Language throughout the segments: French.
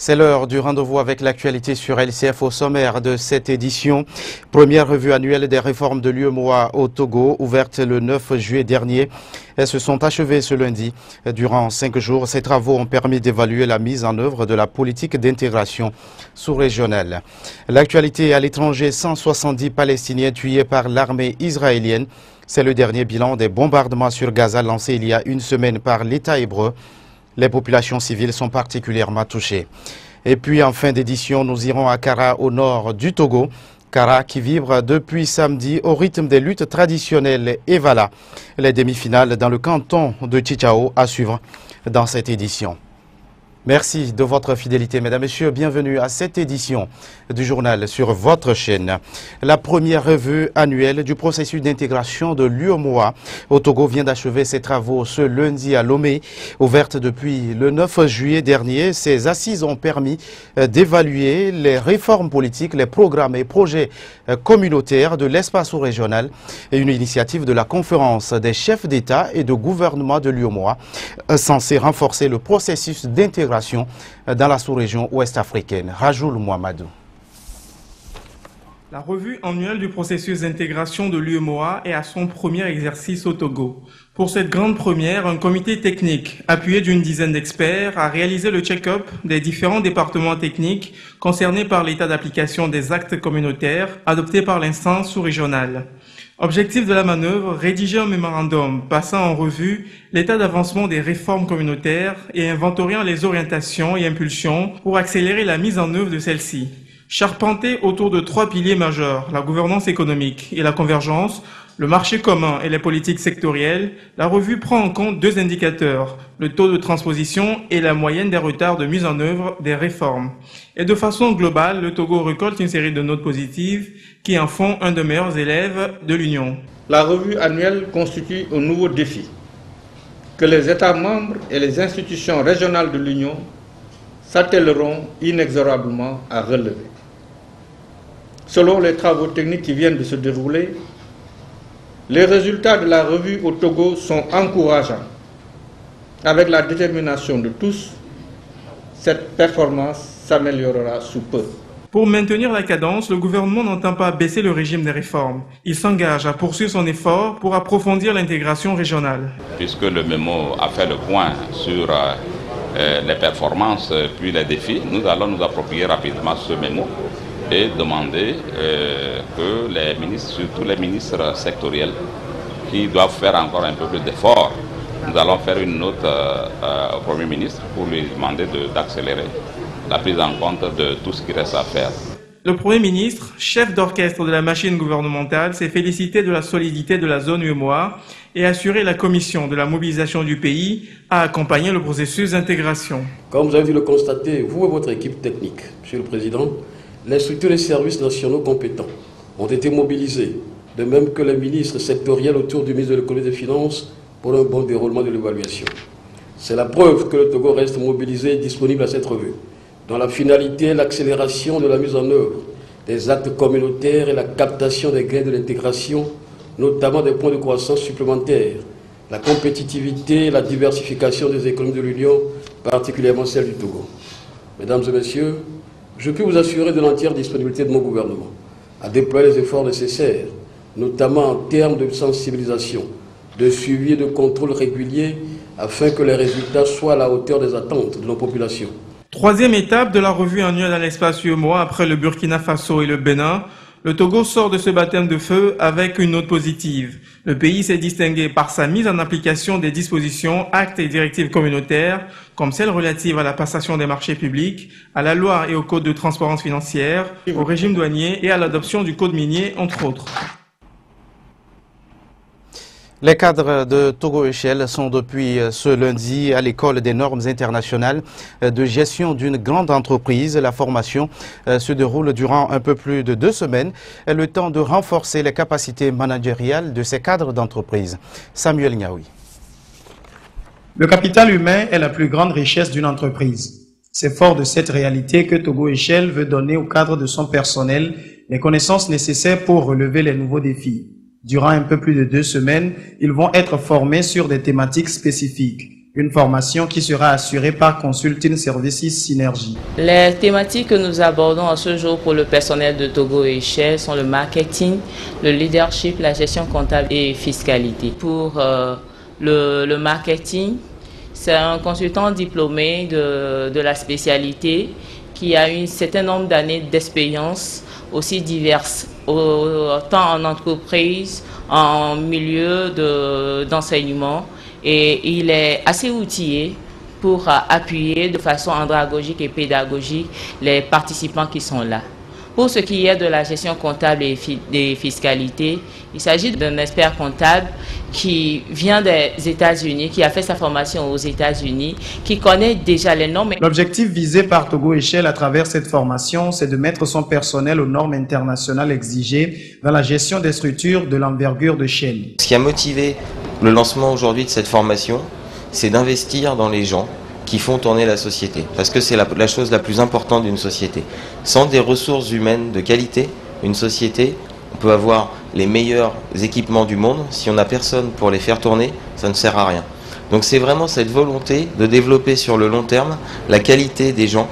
C'est l'heure du rendez-vous avec l'actualité sur LCF au sommaire de cette édition. Première revue annuelle des réformes de l'UEMOA au Togo, ouverte le 9 juillet dernier. Elles se sont achevées ce lundi. Durant 5 jours, ces travaux ont permis d'évaluer la mise en œuvre de la politique d'intégration sous-régionale. L'actualité à l'étranger, 170 Palestiniens tués par l'armée israélienne. C'est le dernier bilan des bombardements sur Gaza lancés il y a une semaine par l'État hébreu. Les populations civiles sont particulièrement touchées. Et puis en fin d'édition, nous irons à Kara au nord du Togo. Kara qui vibre depuis samedi au rythme des luttes traditionnelles et voilà les demi-finales dans le canton de Tchitchao à suivre dans cette édition. Merci de votre fidélité, mesdames et messieurs. Bienvenue à cette édition du journal sur votre chaîne. La première revue annuelle du processus d'intégration de l'UEMOA au Togo vient d'achever ses travaux ce lundi à Lomé. Ouverte depuis le 9 juillet dernier, ces assises ont permis d'évaluer les réformes politiques, les programmes et projets communautaires de l'espace sous-régional et une initiative de la conférence des chefs d'État et de gouvernement de l'UEMOA censée renforcer le processus d'intégration dans la sous-région ouest-africaine. Rajoul Mohamedou. La revue annuelle du processus d'intégration de l'UEMOA est à son premier exercice au Togo. Pour cette grande première, un comité technique, appuyé d'une dizaine d'experts, a réalisé le check-up des différents départements techniques concernés par l'état d'application des actes communautaires adoptés par l'instance sous-régionale. Objectif de la manœuvre, rédiger un mémorandum passant en revue l'état d'avancement des réformes communautaires et inventoriant les orientations et impulsions pour accélérer la mise en œuvre de celles-ci. Charpenté autour de 3 piliers majeurs, la gouvernance économique et la convergence, le marché commun et les politiques sectorielles, la revue prend en compte 2 indicateurs, le taux de transposition et la moyenne des retards de mise en œuvre des réformes. Et de façon globale, le Togo récolte une série de notes positives qui en font un des meilleurs élèves de l'Union. La revue annuelle constitue un nouveau défi que les États membres et les institutions régionales de l'Union s'attelleront inexorablement à relever. Selon les travaux techniques qui viennent de se dérouler, les résultats de la revue au Togo sont encourageants. Avec la détermination de tous, cette performance s'améliorera sous peu. Pour maintenir la cadence, le gouvernement n'entend pas baisser le régime des réformes. Il s'engage à poursuivre son effort pour approfondir l'intégration régionale. Puisque le mémo a fait le point sur les performances puis les défis, nous allons nous approprier rapidement ce mémo et demander que les ministres, surtout les ministres sectoriels, qui doivent faire encore un peu plus d'efforts, nous allons faire une note au Premier ministre pour lui demander d'accélérer la prise en compte de tout ce qui reste à faire. Le Premier ministre, chef d'orchestre de la machine gouvernementale, s'est félicité de la solidité de la zone UEMOA et assuré la commission de la mobilisation du pays à accompagner le processus d'intégration. Comme vous avez dû le constater, vous et votre équipe technique, Monsieur le Président, les structures et services nationaux compétents ont été mobilisés, de même que les ministres sectoriels autour du ministre de l'économie et des finances pour un bon déroulement de l'évaluation. C'est la preuve que le Togo reste mobilisé et disponible à cette revue, dont la finalité est l'accélération de la mise en œuvre des actes communautaires et la captation des gains de l'intégration, notamment des points de croissance supplémentaires, la compétitivité et la diversification des économies de l'Union, particulièrement celle du Togo. Mesdames et messieurs, je puis vous assurer de l'entière disponibilité de mon gouvernement à déployer les efforts nécessaires, notamment en termes de sensibilisation, de suivi et de contrôle régulier, afin que les résultats soient à la hauteur des attentes de nos populations. Troisième étape de la revue annuelle dans l'espace UEMOA après le Burkina Faso et le Bénin, le Togo sort de ce baptême de feu avec une note positive. Le pays s'est distingué par sa mise en application des dispositions, actes et directives communautaires, comme celles relatives à la passation des marchés publics, à la loi et au code de transparence financière, au régime douanier et à l'adoption du code minier, entre autres. Les cadres de Togo Échelle sont depuis ce lundi à l'école des normes internationales de gestion d'une grande entreprise. La formation se déroule durant un peu plus de 2 semaines, le temps de renforcer les capacités managériales de ces cadres d'entreprise. Samuel Niaoui. Le capital humain est la plus grande richesse d'une entreprise. C'est fort de cette réalité que Togo Échelle veut donner au cadre de son personnel les connaissances nécessaires pour relever les nouveaux défis. Durant un peu plus de 2 semaines, ils vont être formés sur des thématiques spécifiques. Une formation qui sera assurée par Consulting Services Synergie. Les thématiques que nous abordons à ce jour pour le personnel de Togo et Shell sont le marketing, le leadership, la gestion comptable et fiscalité. Pour le marketing, c'est un consultant diplômé de la spécialité qui a un certain nombre d'années d'expérience aussi diverses, autant en entreprise, en milieu d'enseignement, et il est assez outillé pour appuyer de façon andragogique et pédagogique les participants qui sont là. Pour ce qui est de la gestion comptable et des fiscalités, il s'agit d'un expert comptable qui vient des États-Unis, qui a fait sa formation aux États-Unis, qui connaît déjà les normes. L'objectif visé par Togo et Shell à travers cette formation, c'est de mettre son personnel aux normes internationales exigées dans la gestion des structures de l'envergure de Shell. Ce qui a motivé le lancement aujourd'hui de cette formation, c'est d'investir dans les gens qui font tourner la société, parce que c'est la chose la plus importante d'une société. Sans des ressources humaines de qualité, une société, on peut avoir les meilleurs équipements du monde, si on n'a personne pour les faire tourner, ça ne sert à rien. Donc c'est vraiment cette volonté de développer sur le long terme la qualité des gens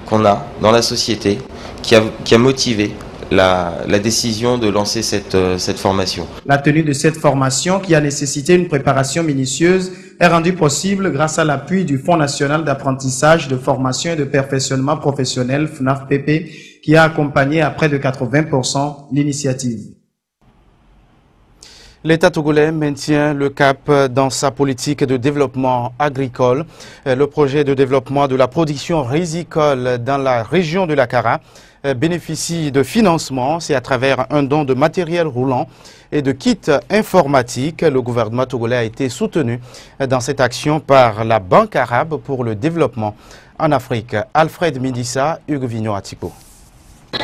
qu'on a dans la société qui a motivé la décision de lancer cette formation. La tenue de cette formation, qui a nécessité une préparation minutieuse, est rendue possible grâce à l'appui du Fonds national d'apprentissage, de formation et de perfectionnement professionnel, FNAF-PP, qui a accompagné à près de 80% l'initiative. L'État togolais maintient le cap dans sa politique de développement agricole. Le projet de développement de la production rizicole dans la région de la Kara bénéficie de financement. C'est à travers un don de matériel roulant et de kits informatiques. Le gouvernement togolais a été soutenu dans cette action par la Banque arabe pour le développement en Afrique. Alfred Midissa, Hugues Vignon-Atipo.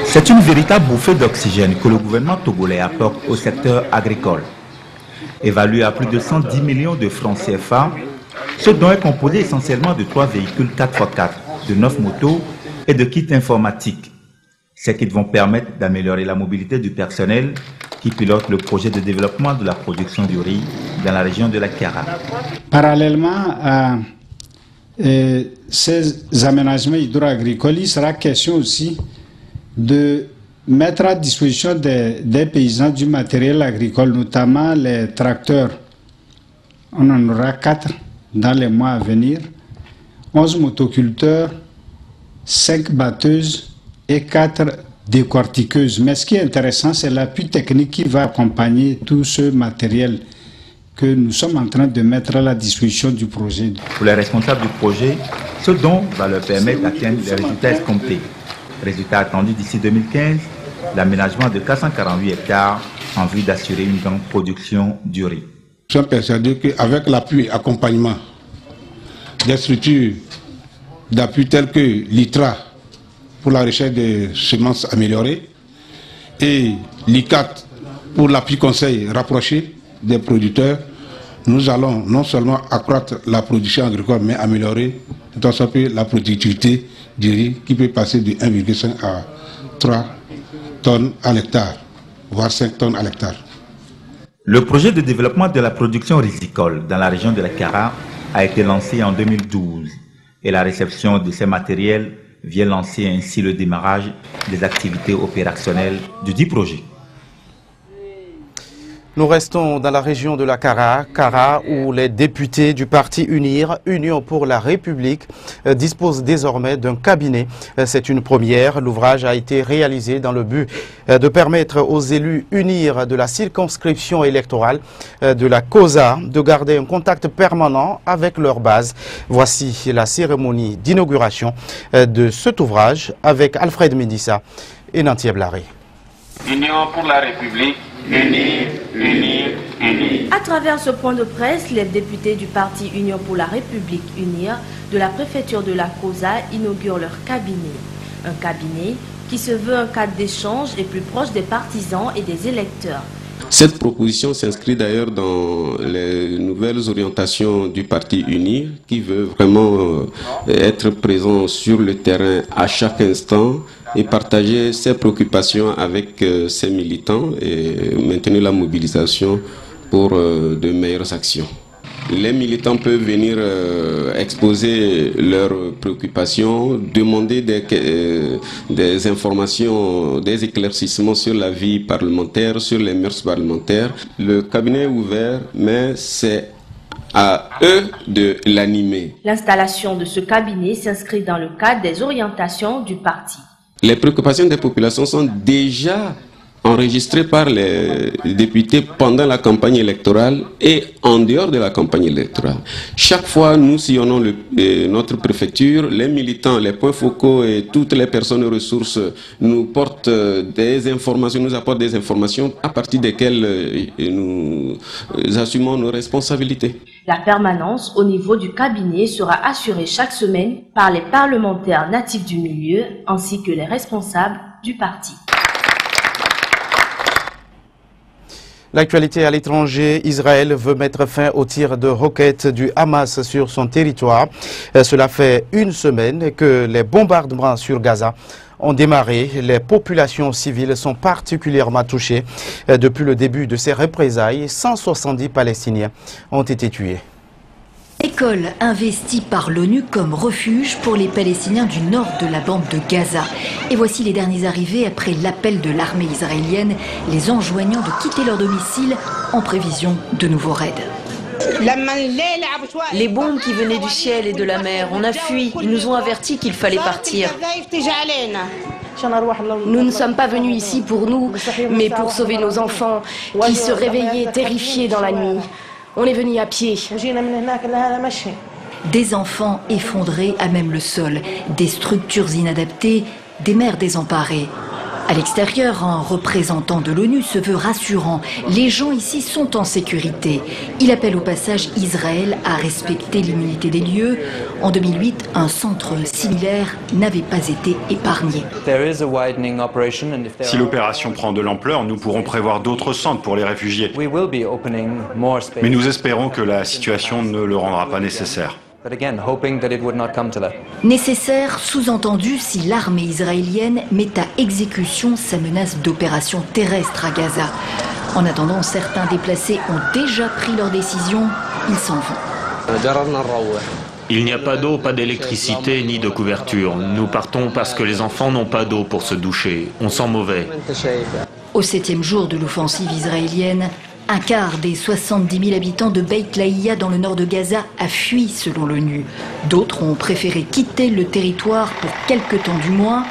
C'est une véritable bouffée d'oxygène que le gouvernement togolais apporte au secteur agricole. Évalué à plus de 110 millions de francs CFA, ce don est composé essentiellement de 3 véhicules 4x4, de 9 motos et de kits informatiques. Ces kits vont permettre d'améliorer la mobilité du personnel qui pilote le projet de développement de la production du riz dans la région de la Kara. Parallèlement à ces aménagements hydro-agricoles, il sera question aussi de mettre à disposition des paysans du matériel agricole, notamment les tracteurs. On en aura 4 dans les mois à venir, 11 motoculteurs, 5 batteuses et 4 décortiqueuses. Mais ce qui est intéressant, c'est l'appui technique qui va accompagner tout ce matériel que nous sommes en train de mettre à la disposition du projet. Pour les responsables du projet, ce don va leur permettre d'atteindre les résultats escomptés. Résultat attendu d'ici 2015, l'aménagement de 448 hectares en vue d'assurer une grande production du riz. Je suis persuadé qu'avec l'appui et accompagnement des structures d'appui telles que l'ITRA pour la recherche de semences améliorées et l'ICAT pour l'appui conseil rapproché des producteurs, nous allons non seulement accroître la production agricole, mais améliorer de toute façon la productivité du riz qui peut passer de 1,5 à 3 tonnes à l'hectare, voire 5 tonnes à l'hectare. Le projet de développement de la production rizicole dans la région de la Kara a été lancé en 2012 et la réception de ces matériels vient lancer ainsi le démarrage des activités opérationnelles du dit projet. Nous restons dans la région de la Kara où les députés du parti UNIR, Union pour la République, disposent désormais d'un cabinet. C'est une première. L'ouvrage a été réalisé dans le but de permettre aux élus UNIR de la circonscription électorale de la COSA de garder un contact permanent avec leur base. Voici la cérémonie d'inauguration de cet ouvrage avec Alfred Midissa et Nantier Blary. Union pour la République, unir, unir, unir. À travers ce point de presse, les députés du parti Union pour la République UNIR de la préfecture de la COSA inaugurent leur cabinet. Un cabinet qui se veut un cadre d'échange et plus proche des partisans et des électeurs. Cette proposition s'inscrit d'ailleurs dans les nouvelles orientations du parti UNIR qui veut vraiment être présent sur le terrain à chaque instant et partager ses préoccupations avec ses militants et maintenir la mobilisation pour de meilleures actions. les militants peuvent venir exposer leurs préoccupations, demander des informations, des éclaircissements sur la vie parlementaire, sur les mœurs parlementaires. Le cabinet est ouvert, mais c'est à eux de l'animer. L'installation de ce cabinet s'inscrit dans le cadre des orientations du parti. Les préoccupations des populations sont déjà enregistrées par les députés pendant la campagne électorale et en dehors de la campagne électorale. Chaque fois, nous sillonnons notre préfecture, les militants, les points focaux et toutes les personnes ressources nous portent des informations, nous apportent des informations à partir desquelles nous assumons nos responsabilités. La permanence au niveau du cabinet sera assurée chaque semaine par les parlementaires natifs du milieu ainsi que les responsables du parti. L'actualité à l'étranger, Israël veut mettre fin au tir de roquettes du Hamas sur son territoire. Cela fait une semaine que les bombardements sur Gaza ont démarré. Les populations civiles sont particulièrement touchées. Depuis le début de ces représailles, 170 Palestiniens ont été tués. École investie par l'ONU comme refuge pour les Palestiniens du nord de la bande de Gaza. Et voici les derniers arrivés après l'appel de l'armée israélienne, les enjoignant de quitter leur domicile en prévision de nouveaux raids. Les bombes qui venaient du ciel et de la mer, on a fui. Ils nous ont avertis qu'il fallait partir. Nous ne sommes pas venus ici pour nous, mais pour sauver nos enfants qui se réveillaient terrifiés dans la nuit. On est venu à pied. Des enfants effondrés à même le sol, des structures inadaptées, des mères désemparées. À l'extérieur, un représentant de l'ONU se veut rassurant. Les gens ici sont en sécurité. Il appelle au passage Israël à respecter l'immunité des lieux. En 2008, un centre similaire n'avait pas été épargné. Si l'opération prend de l'ampleur, nous pourrons prévoir d'autres centres pour les réfugiés. Mais nous espérons que la situation ne le rendra pas nécessaire. Nécessaire, sous-entendu, si l'armée israélienne met à exécution sa menace d'opération terrestre à Gaza. En attendant, certains déplacés ont déjà pris leur décision. Ils s'en vont. Il n'y a pas d'eau, pas d'électricité, ni de couverture. Nous partons parce que les enfants n'ont pas d'eau pour se doucher. On sent mauvais. Au 7e jour de l'offensive israélienne, un quart des 70 000 habitants de Beit Laïa dans le nord de Gaza a fui selon l'ONU. D'autres ont préféré quitter le territoire pour quelque temps du moins.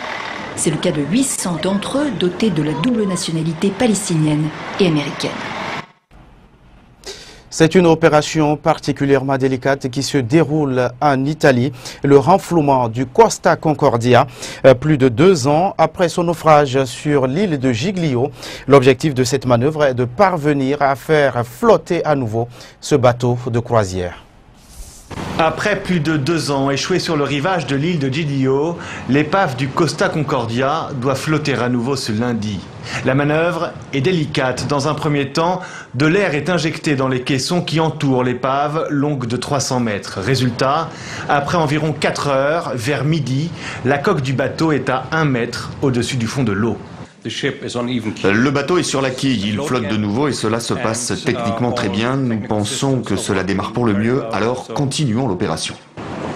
C'est le cas de 800 d'entre eux dotés de la double nationalité palestinienne et américaine. C'est une opération particulièrement délicate qui se déroule en Italie. Le renflouement du Costa Concordia, plus de 2 ans après son naufrage sur l'île de Giglio. L'objectif de cette manœuvre est de parvenir à faire flotter à nouveau ce bateau de croisière. Après plus de 2 ans échoué sur le rivage de l'île de Giglio, l'épave du Costa Concordia doit flotter à nouveau ce lundi. La manœuvre est délicate. Dans un premier temps, de l'air est injecté dans les caissons qui entourent l'épave, longue de 300 mètres. Résultat, après environ 4 heures, vers midi, la coque du bateau est à 1 mètre au-dessus du fond de l'eau. Le bateau est sur la quille, il flotte de nouveau et cela se passe techniquement très bien. Nous pensons que cela démarre pour le mieux, alors continuons l'opération.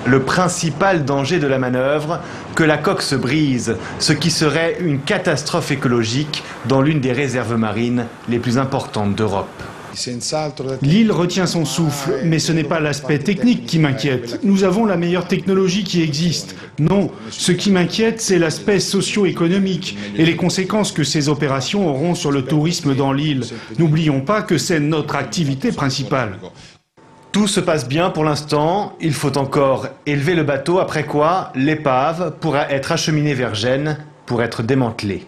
Le principal danger de la manœuvre, que la coque se brise, ce qui serait une catastrophe écologique dans l'une des réserves marines les plus importantes d'Europe. L'île retient son souffle, mais ce n'est pas l'aspect technique qui m'inquiète. Nous avons la meilleure technologie qui existe. Non, ce qui m'inquiète, c'est l'aspect socio-économique et les conséquences que ces opérations auront sur le tourisme dans l'île. N'oublions pas que c'est notre activité principale. Tout se passe bien pour l'instant. Il faut encore élever le bateau, après quoi l'épave pourra être acheminée vers Gênes pour être démantelée.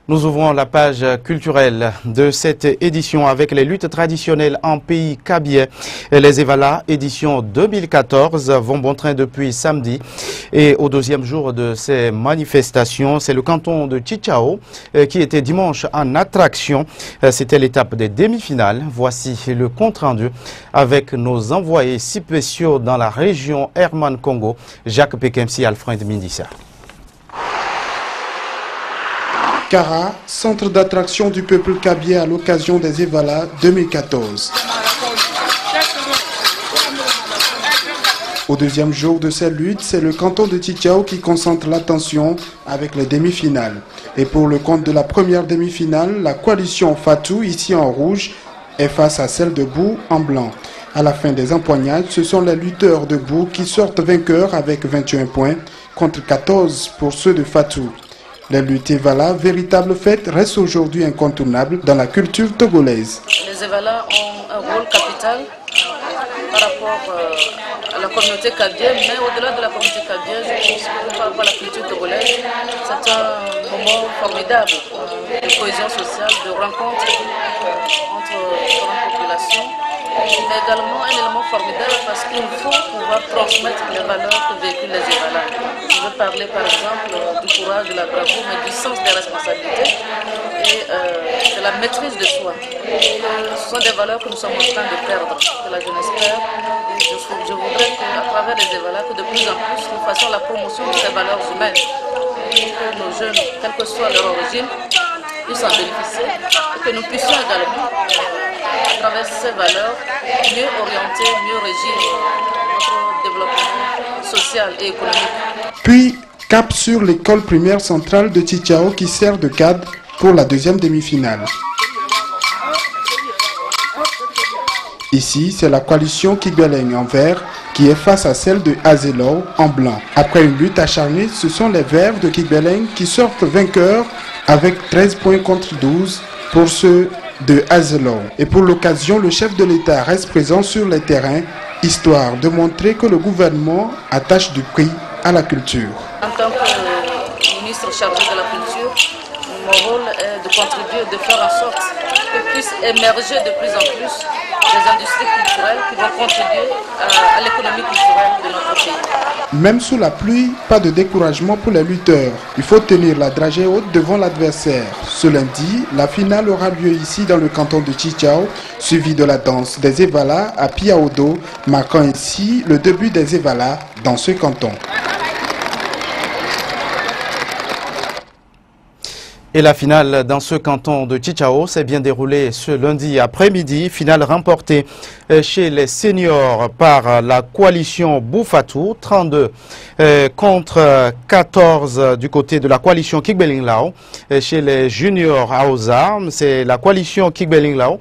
Nous ouvrons la page culturelle de cette édition avec les luttes traditionnelles en pays kabye. Les Evala, édition 2014, vont bon train depuis samedi. Et au 2e jour de ces manifestations, c'est le canton de Chichao qui était dimanche en attraction. C'était l'étape des demi-finales. Voici le compte-rendu avec nos envoyés spéciaux dans la région Herman Congo, Jacques Pekemsi, Alfred Mindissa. Kara, centre d'attraction du peuple kabye à l'occasion des Evala 2014. Au deuxième jour de cette lutte, c'est le canton de Tchitchao qui concentre l'attention avec les demi-finales. Et pour le compte de la première demi-finale, la coalition Fatou, ici en rouge, est face à celle de Bou en blanc. À la fin des empoignades, ce sont les lutteurs de Bou qui sortent vainqueurs avec 21 points contre 14 pour ceux de Fatou. Les luttes Evala, véritable fête, restent aujourd'hui incontournables dans la culture togolaise. Les Evala ont un rôle capital par rapport à la communauté kabye, mais au-delà de la communauté kabye, je pense que par rapport à la culture togolaise, c'est un moment formidable de cohésion sociale, de rencontre entre différentes populations, mais également un élément formidable parce qu'il faut pouvoir transmettre les valeurs que véhiculent les Evala. Je veux parler par exemple du courage, de la bravoure, mais du sens des responsabilités et de la maîtrise de soi. Ce sont des valeurs que nous sommes en train de perdre, que la jeunesse perd. Et je voudrais qu'à travers les Evala, que de plus en plus nous fassions la promotion de ces valeurs humaines. Et que nos jeunes, quelle que soit leur origine, puissent en bénéficier et que nous puissions également, à travers ces valeurs, mieux orienter, mieux régir notre développement social et économique. Puis, cap sur l'école primaire centrale de Tchitchao qui sert de cadre pour la deuxième demi-finale. Ici, c'est la coalition Kigbeleng en vert qui est face à celle de Azelou en blanc. Après une lutte acharnée, ce sont les verts de Kigbeleng qui sortent vainqueurs avec 13 points contre 12 pour ceux de Azelou. Et pour l'occasion, le chef de l'État reste présent sur les terrains, histoire de montrer que le gouvernement attache du prix à la culture. En tant que ministre chargé de la culture, mon rôle est de contribuer, de faire en sorte que puissent émerger de plus en plus des industries culturelles qui vont contribuer à l'économie culturelle de notre pays. Même sous la pluie, pas de découragement pour les lutteurs. Il faut tenir la dragée haute devant l'adversaire. Ce lundi, la finale aura lieu ici dans le canton de Tchitchao, suivi de la danse des Evala à Piaodo, marquant ici le début des Evala dans ce canton. Et la finale dans ce canton de Tchitchao s'est bien déroulée ce lundi après-midi. Finale remportée chez les seniors par la coalition Boufatou, 32 contre 14 du côté de la coalition Kigbeleng Lao. Chez les juniors Aosa, c'est la coalition Kigbeleng Lao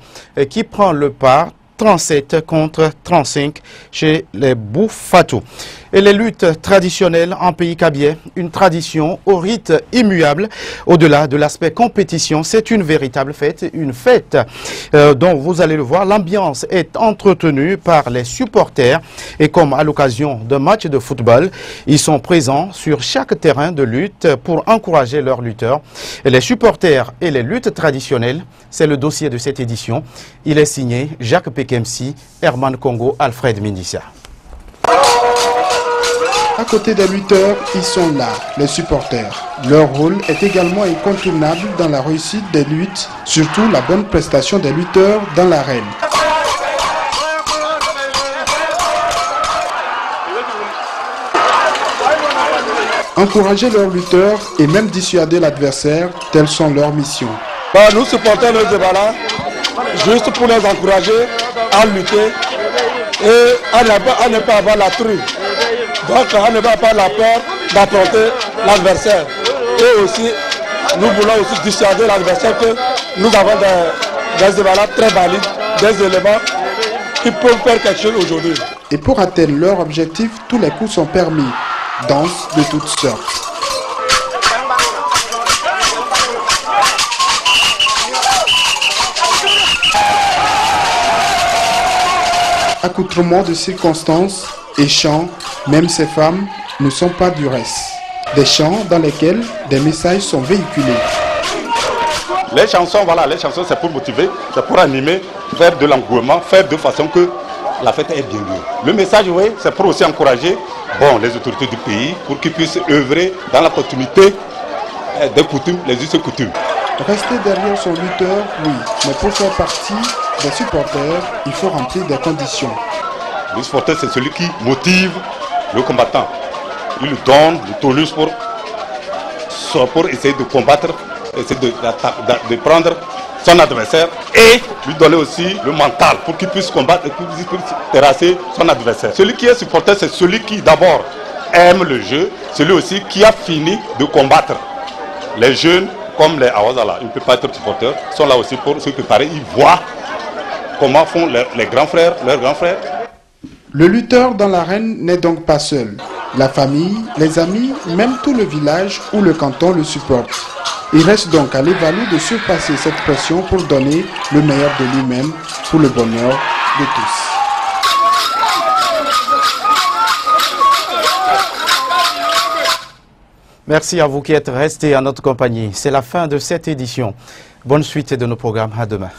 qui prend le pas, 37 contre 35 chez les Boufatou. Et les luttes traditionnelles en pays kabye, une tradition au rite immuable. Au-delà de l'aspect compétition, c'est une véritable fête, une fête dont vous allez le voir, l'ambiance est entretenue par les supporters. Et comme à l'occasion d'un match de football, ils sont présents sur chaque terrain de lutte pour encourager leurs lutteurs. Et les supporters et les luttes traditionnelles, c'est le dossier de cette édition. Il est signé Jacques Pekemsi, Herman Congo, Alfred Mindissa. À côté des lutteurs, ils sont là, les supporters. Leur rôle est également incontournable dans la réussite des luttes, surtout la bonne prestation des lutteurs dans l'arène. Encourager leurs lutteurs et même dissuader l'adversaire, telles sont leurs missions. Nous supportons les Evala juste pour les encourager à lutter et à ne pas avoir la trouille. Donc on ne va pas la peur d'affronter l'adversaire. Et aussi, nous voulons aussi dissuader l'adversaire que nous avons des Evala très valides, des éléments qui peuvent faire quelque chose aujourd'hui. Et pour atteindre leur objectif, tous les coups sont permis. Danse de toutes sortes. Accoutrements de circonstances et chants, même ces femmes ne sont pas du reste. Des chants dans lesquels des messages sont véhiculés. Les chansons, voilà, les chansons c'est pour motiver, c'est pour animer, faire de l'engouement, faire de façon que la fête est bien lieu. Le message, oui, c'est pour aussi encourager les autorités du pays pour qu'ils puissent œuvrer dans la continuité des coutumes, les us et coutumes. Rester derrière son lutteur, oui, mais pour faire partie des supporters, il faut remplir des conditions. Le supporter, c'est celui qui motive le combattant. Il lui donne le tonus pour essayer de combattre essayer de prendre son adversaire et lui donner aussi le mental pour qu'il puisse combattre et qu'il puisse terrasser son adversaire. Celui qui est supporter, c'est celui qui d'abord aime le jeu, celui aussi qui a fini de combattre. Les jeunes, comme les Awazala, ils ne peuvent pas être supporters, sont là aussi pour se préparer, ils voient comment font les grands frères, leurs grands frères. Le lutteur dans l'arène n'est donc pas seul. La famille, les amis, même tout le village ou le canton le supportent. Il reste donc à l'Evalou de surpasser cette pression pour donner le meilleur de lui-même pour le bonheur de tous. Merci à vous qui êtes restés à notre compagnie. C'est la fin de cette édition. Bonne suite de nos programmes. À demain.